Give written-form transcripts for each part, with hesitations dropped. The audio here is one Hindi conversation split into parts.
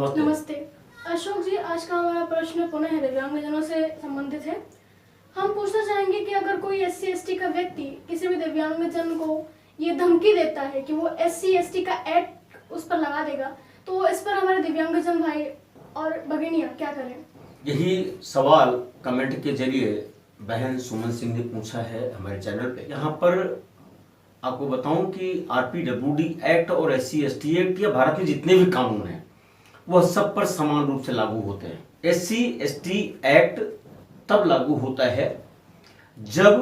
नमस्ते। नमस्ते अशोक जी, आज का हमारा प्रश्न पुनः दिव्यांगजनों से संबंधित है। हम पूछना चाहेंगे कि अगर कोई SC/ST का व्यक्ति किसी भी दिव्यांगजन को ये धमकी देता है कि वो SC/ST का एक्ट उस पर लगा देगा, तो इस पर हमारे दिव्यांगजन भाई और भगिनियां क्या करें? यही सवाल कमेंट के जरिए बहन सुमन सिंह ने पूछा है हमारे चैनल पे। यहाँ पर आपको बताऊं कि RPWD एक्ट और SC/ST एक्ट या भारत में जितने भी कानून हैं वह सब पर समान रूप से लागू होते हैं। SC/ST एक्ट तब लागू होता है जब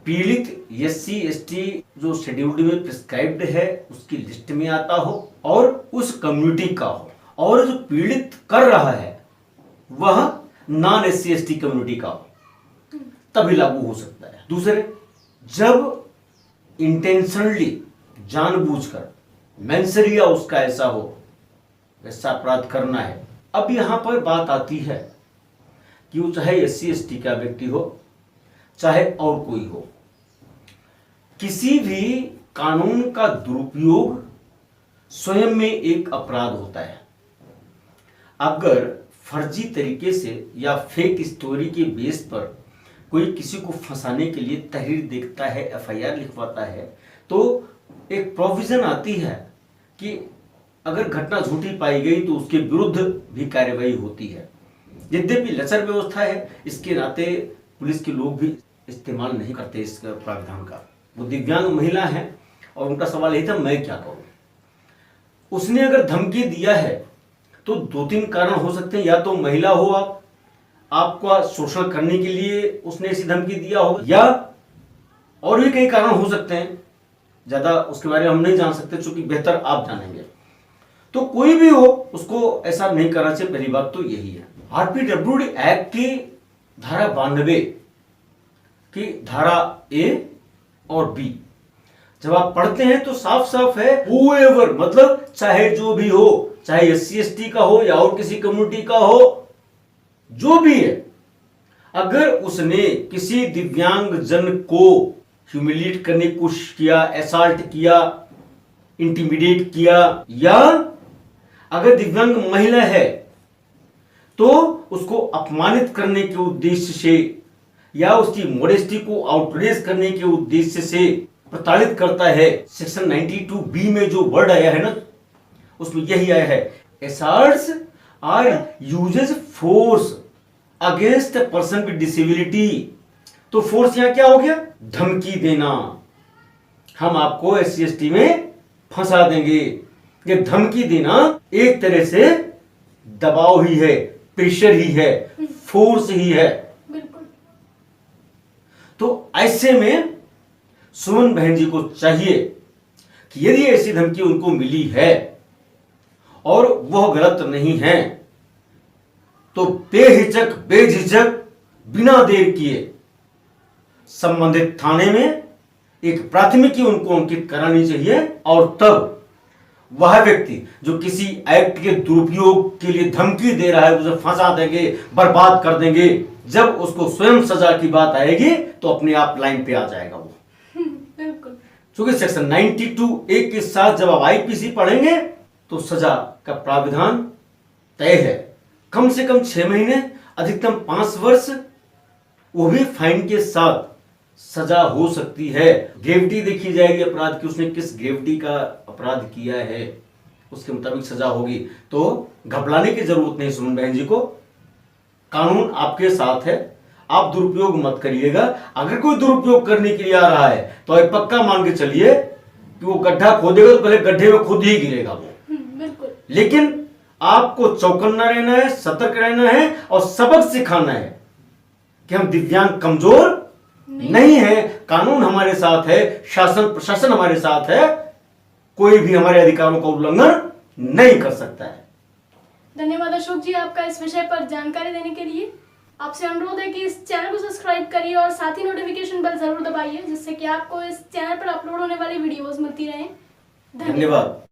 पीड़ित SC/ST जो शेड्यूल्ड में प्रिस्क्राइब्ड है उसकी लिस्ट में आता हो और उस कम्युनिटी का हो, और जो पीड़ित कर रहा है वह नॉन SC/ST कम्युनिटी का हो, तभी लागू हो सकता है। दूसरे, जब इंटेंशनली जानबूझकर मेंसरिया उसका ऐसा हो, ऐसा अपराध करना है। अब यहां पर बात आती है कि वो चाहे SC/ST का व्यक्ति हो चाहे और कोई हो, किसी भी कानून का दुरुपयोग स्वयं में एक अपराध होता है। अगर फर्जी तरीके से या फेक स्टोरी के बेस पर कोई किसी को फंसाने के लिए तहरीर देखता है, FIR लिखवाता है, तो एक प्रोविजन आती है कि अगर घटना झूठी पाई गई तो उसके विरुद्ध भी कार्रवाई होती है। यद्यपि लचर व्यवस्था है, इसके नाते पुलिस के लोग भी इस्तेमाल नहीं करते इस प्रावधान का। वो दिव्यांग महिला है और उनका सवाल यही था मैं क्या करूं। उसने अगर धमकी दिया है तो 2-3 कारण हो सकते हैं। या तो महिला हो, आपका शोषण करने के लिए उसने ऐसी धमकी दिया हो, या और भी कई कारण हो सकते हैं। ज्यादा उसके बारे में हम नहीं जान सकते, चूंकि बेहतर आप जानेंगे। तो कोई भी हो, उसको ऐसा नहीं करना चाहिए। पहली बात तो यही है। RPWD एक्ट की धारा 92 की धारा A और B जब आप पढ़ते हैं तो साफ साफ है, whoever मतलब चाहे जो भी हो, चाहे SC/ST का हो या और किसी कम्युनिटी का हो, जो भी है, अगर उसने किसी दिव्यांग जन को ह्यूमिलिएट करने की कोशिश किया, असॉल्ट किया, इंटिमिडेट किया, या अगर दिव्यांग महिला है तो उसको अपमानित करने के उद्देश्य से या उसकी मोडेस्टी को आउटरेज करने के उद्देश्य से प्रताड़ित करता है। सेक्शन 92B में जो वर्ड आया है ना, उसमें यही आया है, assaults are uses force against a person with disability. तो फोर्स यहां क्या हो गया? धमकी देना। हम आपको SC/ST में फंसा देंगे। ये धमकी देना एक तरह से दबाव ही है, प्रेशर ही है, फोर्स ही है। बिल्कुल। तो ऐसे में सुमन बहन जी को चाहिए कि यदि ऐसी धमकी उनको मिली है और वह गलत नहीं है, तो बेहिचक बेझिझक बिना देर किए संबंधित थाने में एक प्राथमिकी उनको अंकित करानी चाहिए। और तब वह व्यक्ति जो किसी एक्ट के दुरुपयोग के लिए धमकी दे रहा है, उसे फंसा देंगे, बर्बाद कर देंगे, जब उसको स्वयं सजा की बात आएगी तो अपने आप लाइन पे आ जाएगा वो। बिल्कुल। क्योंकि सेक्शन 92A के साथ जब आप IPC पढ़ेंगे तो सजा का प्राविधान तय है। कम से कम 6 महीने, अधिकतम 5 वर्ष, वो भी फाइन के साथ सजा हो सकती है। ग्रेविटी देखी जाएगी अपराध की, उसने किस ग्रेविटी का अपराध किया है, उसके मुताबिक सजा होगी। तो घबराने की जरूरत नहीं सुमन बहन जी को, कानून आपके साथ है, आप दुरुपयोग मत करिएगा। अगर कोई दुरुपयोग करने के लिए आ रहा है तो एक पक्का मान के चलिए कि वो गड्ढा खोदेगा तो पहले गड्ढे में खुद ही गिरेगा वो। बिल्कुल। लेकिन आपको चौकन्ना रहना है, सतर्क रहना है और सबक सिखाना है कि हम दिव्यांग कमजोर नहीं है, कानून हमारे साथ है, शासन प्रशासन हमारे साथ है, कोई भी हमारे अधिकारों का उल्लंघन नहीं कर सकता है। धन्यवाद अशोक जी आपका इस विषय पर जानकारी देने के लिए। आपसे अनुरोध है कि इस चैनल को सब्सक्राइब करिए और साथ ही नोटिफिकेशन बेल जरूर दबाइए, जिससे कि आपको इस चैनल पर अपलोड होने वाली वीडियोस मिलती रहें। धन्यवाद।